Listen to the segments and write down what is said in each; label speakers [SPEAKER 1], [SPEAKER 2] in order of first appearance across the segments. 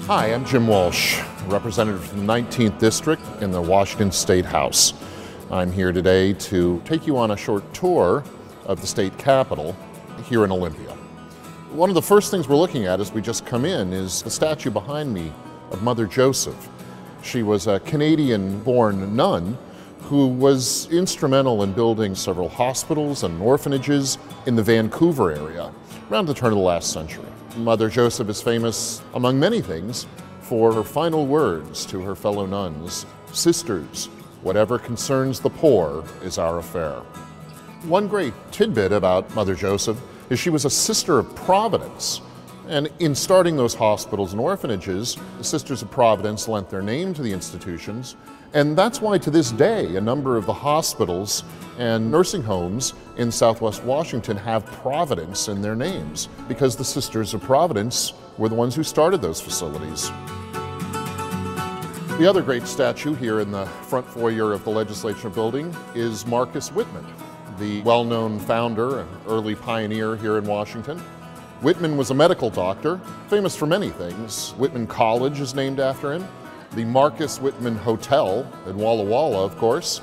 [SPEAKER 1] Hi, I'm Jim Walsh, representative from the 19th District in the Washington State House. I'm here today to take you on a short tour of the state capitol here in Olympia. One of the first things we're looking at as we just come in is the statue behind me of Mother Joseph. She was a Canadian-born nun who was instrumental in building several hospitals and orphanages in the Vancouver area around the turn of the last century. Mother Joseph is famous, among many things, for her final words to her fellow nuns: "Sisters, whatever concerns the poor is our affair." One great tidbit about Mother Joseph is she was a sister of Providence. And in starting those hospitals and orphanages, the Sisters of Providence lent their name to the institutions. And that's why to this day, a number of the hospitals and nursing homes in Southwest Washington have Providence in their names, because the Sisters of Providence were the ones who started those facilities. The other great statue here in the front foyer of the Legislature building is Marcus Whitman, the well-known founder and early pioneer here in Washington. Whitman was a medical doctor, famous for many things. Whitman College is named after him, the Marcus Whitman Hotel in Walla Walla, of course,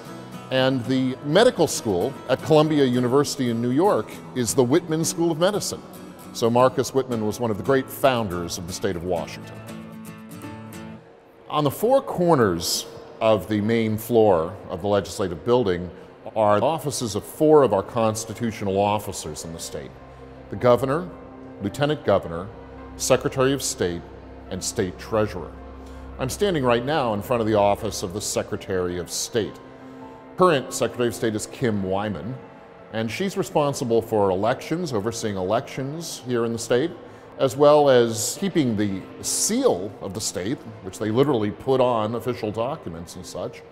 [SPEAKER 1] and the medical school at Columbia University in New York is the Whitman School of Medicine. So Marcus Whitman was one of the great founders of the state of Washington. On the four corners of the main floor of the legislative building are the offices of four of our constitutional officers in the state: the governor, lieutenant governor, secretary of state, and state treasurer. I'm standing right now in front of the office of the Secretary of State. Current Secretary of State is Kim Wyman, and she's responsible for elections, overseeing elections here in the state, as well as keeping the seal of the state, which they literally put on official documents and such.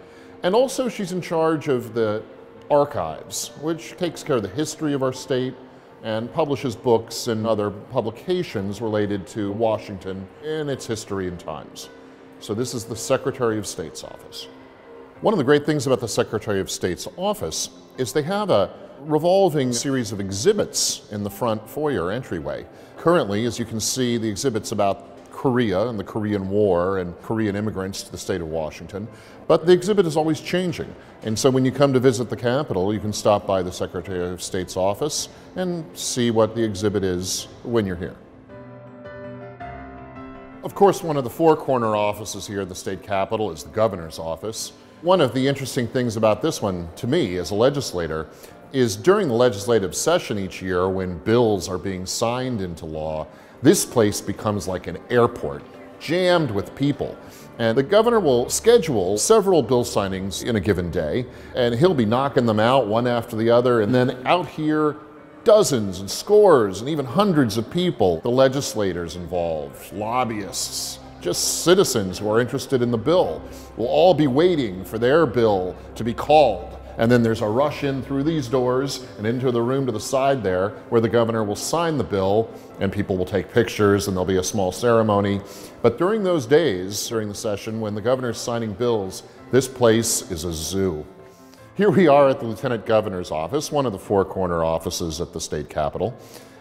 [SPEAKER 1] And also she's in charge of the archives, which takes care of the history of our state and publishes books and other publications related to Washington in its history and times. So this is the Secretary of State's office. One of the great things about the Secretary of State's office is they have a revolving series of exhibits in the front foyer entryway. Currently, as you can see, the exhibit's about Korea and the Korean War and Korean immigrants to the state of Washington. But the exhibit is always changing. And so when you come to visit the Capitol, you can stop by the Secretary of State's office and see what the exhibit is when you're here. Of course, one of the four corner offices here at the state capitol is the governor's office. One of the interesting things about this one, to me as a legislator, is during the legislative session each year when bills are being signed into law, this place becomes like an airport, jammed with people. And the governor will schedule several bill signings in a given day, and he'll be knocking them out one after the other, and then out here, dozens and scores and even hundreds of people, the legislators involved, lobbyists, just citizens who are interested in the bill, will all be waiting for their bill to be called. And then there's a rush in through these doors and into the room to the side there where the governor will sign the bill and people will take pictures and there'll be a small ceremony. But during those days, during the session, when the governor's signing bills, this place is a zoo. Here we are at the Lieutenant Governor's office, one of the four corner offices at the state capitol.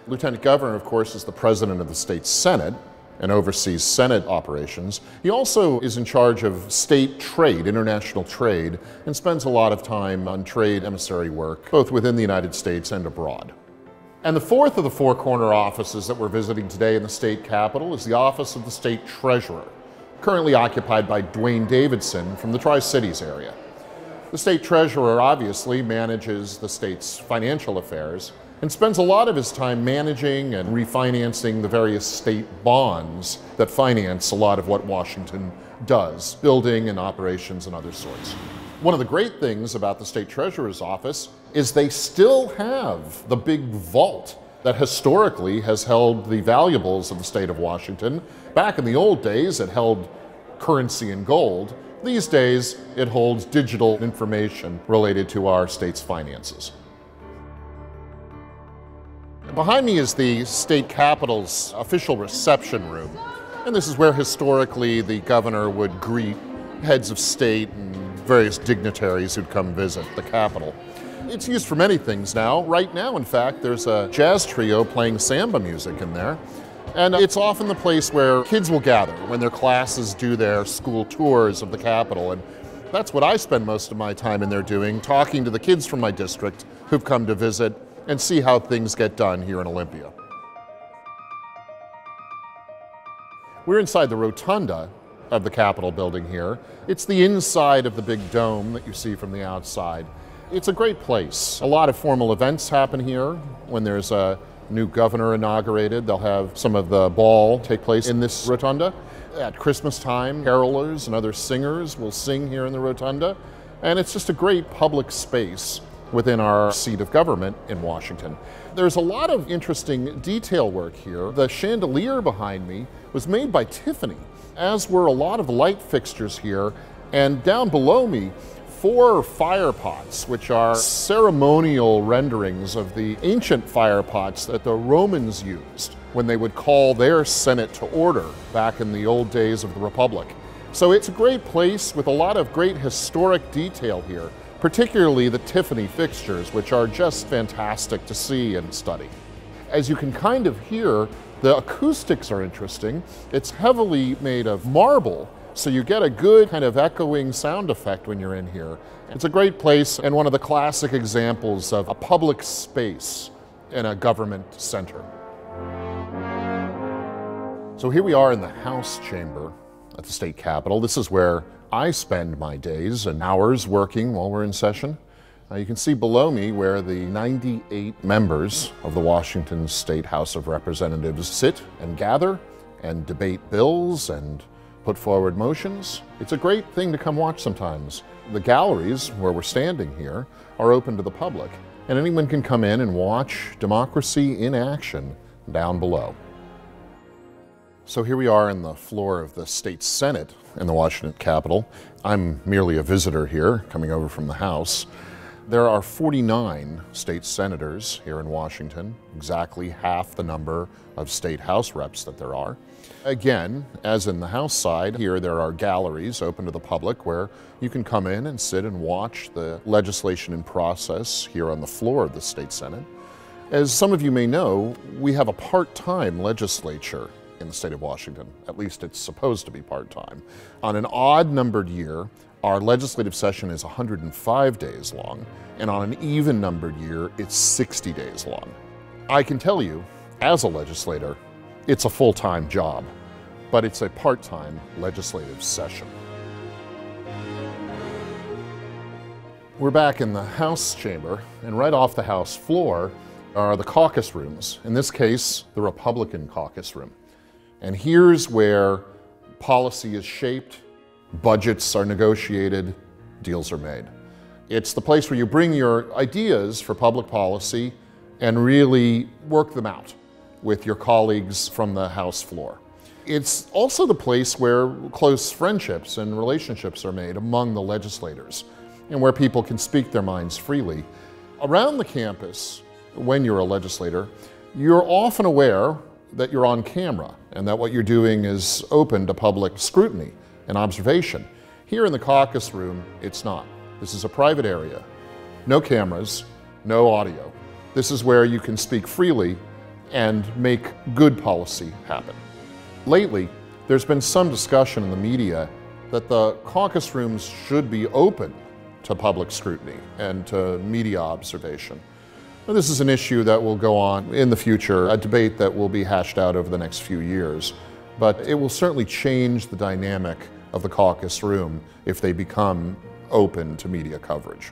[SPEAKER 1] Lieutenant Governor, of course, is the president of the state Senate and oversees Senate operations. He also is in charge of state trade, international trade, and spends a lot of time on trade emissary work, both within the United States and abroad. And the fourth of the four corner offices that we're visiting today in the state capitol is the office of the state treasurer, currently occupied by Dwayne Davidson from the Tri-Cities area. The state treasurer obviously manages the state's financial affairs and spends a lot of his time managing and refinancing the various state bonds that finance a lot of what Washington does, building and operations and other sorts. One of the great things about the state treasurer's office is they still have the big vault that historically has held the valuables of the state of Washington. Back in the old days, it held currency and gold. These days, it holds digital information related to our state's finances. Behind me is the state capitol's official reception room. And this is where historically the governor would greet heads of state and various dignitaries who'd come visit the capitol. It's used for many things now. Right now, in fact, there's a jazz trio playing samba music in there. And it's often the place where kids will gather when their classes do their school tours of the Capitol. And that's what I spend most of my time in there doing, talking to the kids from my district who've come to visit and see how things get done here in Olympia. We're inside the Rotunda of the Capitol building here. It's the inside of the big dome that you see from the outside. It's a great place. A lot of formal events happen here. When there's a new governor inaugurated, they'll have some of the ball take place in this rotunda. At Christmas time, carolers and other singers will sing here in the rotunda. And it's just a great public space within our seat of government in Washington. There's a lot of interesting detail work here. The chandelier behind me was made by Tiffany, as were a lot of light fixtures here. And down below me, 4 fire pots, which are ceremonial renderings of the ancient fire pots that the Romans used when they would call their Senate to order back in the old days of the Republic. So it's a great place with a lot of great historic detail here, particularly the Tiffany fixtures, which are just fantastic to see and study. As you can kind of hear, the acoustics are interesting. It's heavily made of marble, so you get a good kind of echoing sound effect when you're in here. It's a great place and one of the classic examples of a public space in a government center. So here we are in the House chamber at the state capitol. This is where I spend my days and hours working while we're in session. You can see below me where the 98 members of the Washington State House of Representatives sit and gather and debate bills and put forward motions. It's a great thing to come watch sometimes. The galleries where we're standing here are open to the public, and anyone can come in and watch democracy in action down below. So here we are in the floor of the State Senate in the Washington Capitol. I'm merely a visitor here, coming over from the House. There are 49 state senators here in Washington, exactly half the number of state House reps that there are. Again, as in the House side, here there are galleries open to the public where you can come in and sit and watch the legislation in process here on the floor of the State Senate. As some of you may know, we have a part-time legislature in the state of Washington. At least it's supposed to be part-time. On an odd-numbered year, our legislative session is 105 days long, and on an even-numbered year, it's 60 days long. I can tell you, as a legislator, it's a full-time job, but it's a part-time legislative session. We're back in the House chamber, and right off the House floor are the caucus rooms, in this case, the Republican caucus room. And here's where policy is shaped, budgets are negotiated, deals are made. It's the place where you bring your ideas for public policy and really work them out with your colleagues from the House floor. It's also the place where close friendships and relationships are made among the legislators and where people can speak their minds freely. Around the campus, when you're a legislator, you're often aware that you're on camera and that what you're doing is open to public scrutiny and observation. Here in the caucus room, it's not. This is a private area. No cameras, no audio. This is where you can speak freely and make good policy happen. Lately, there's been some discussion in the media that the caucus rooms should be open to public scrutiny and to media observation. Now, this is an issue that will go on in the future, a debate that will be hashed out over the next few years, but it will certainly change the dynamic of the caucus room if they become open to media coverage.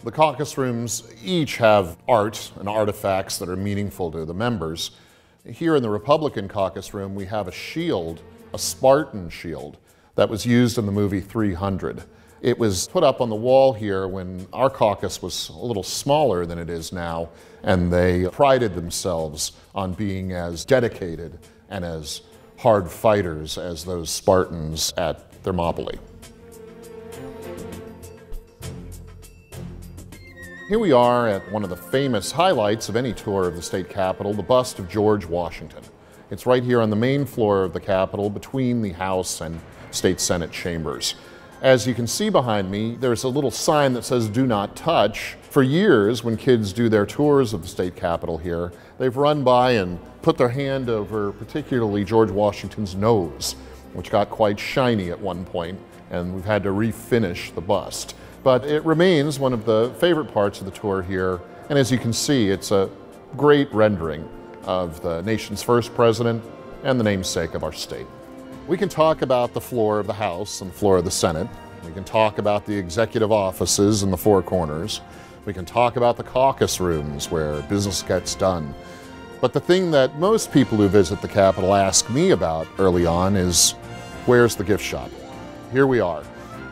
[SPEAKER 1] The caucus rooms each have art and artifacts that are meaningful to the members. Here in the Republican caucus room, we have a shield, a Spartan Shield, that was used in the movie 300. It was put up on the wall here when our caucus was a little smaller than it is now, and they prided themselves on being as dedicated and as hard fighters as those Spartans at Thermopylae. Here we are at one of the famous highlights of any tour of the state capitol, the bust of George Washington. It's right here on the main floor of the Capitol between the House and State Senate chambers. As you can see behind me, there's a little sign that says "Do not touch." For years, when kids do their tours of the state capitol here, they've run by and put their hand over particularly George Washington's nose, which got quite shiny at one point, and we've had to refinish the bust. But it remains one of the favorite parts of the tour here, and as you can see, it's a great rendering of the nation's first president and the namesake of our state. We can talk about the floor of the House and the floor of the Senate. We can talk about the executive offices in the four corners. We can talk about the caucus rooms where business gets done. But the thing that most people who visit the Capitol ask me about early on is, where's the gift shop? Here we are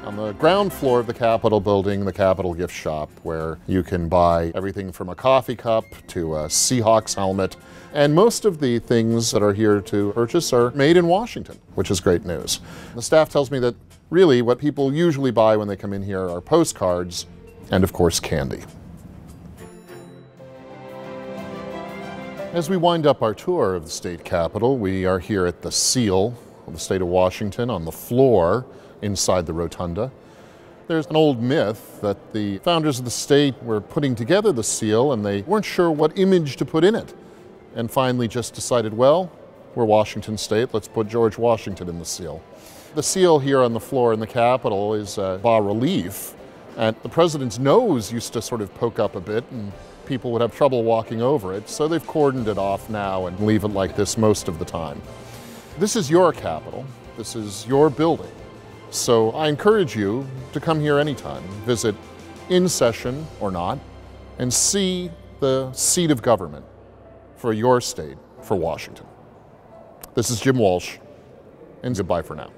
[SPEAKER 1] on the ground floor of the Capitol building, the Capitol gift shop, where you can buy everything from a coffee cup to a Seahawks helmet. And most of the things that are here to purchase are made in Washington, which is great news. The staff tells me that really what people usually buy when they come in here are postcards and, of course, candy. As we wind up our tour of the state capitol, we are here at the seal of the state of Washington on the floor inside the Rotunda. There's an old myth that the founders of the state were putting together the seal and they weren't sure what image to put in it, and finally just decided, well, we're Washington State, let's put George Washington in the seal. The seal here on the floor in the Capitol is bas-relief, and the president's nose used to sort of poke up a bit and people would have trouble walking over it, so they've cordoned it off now and leave it like this most of the time. This is your Capitol, this is your building, so I encourage you to come here anytime, visit in session or not, and see the seat of government for your state, for Washington. This is Jim Walsh, and goodbye for now.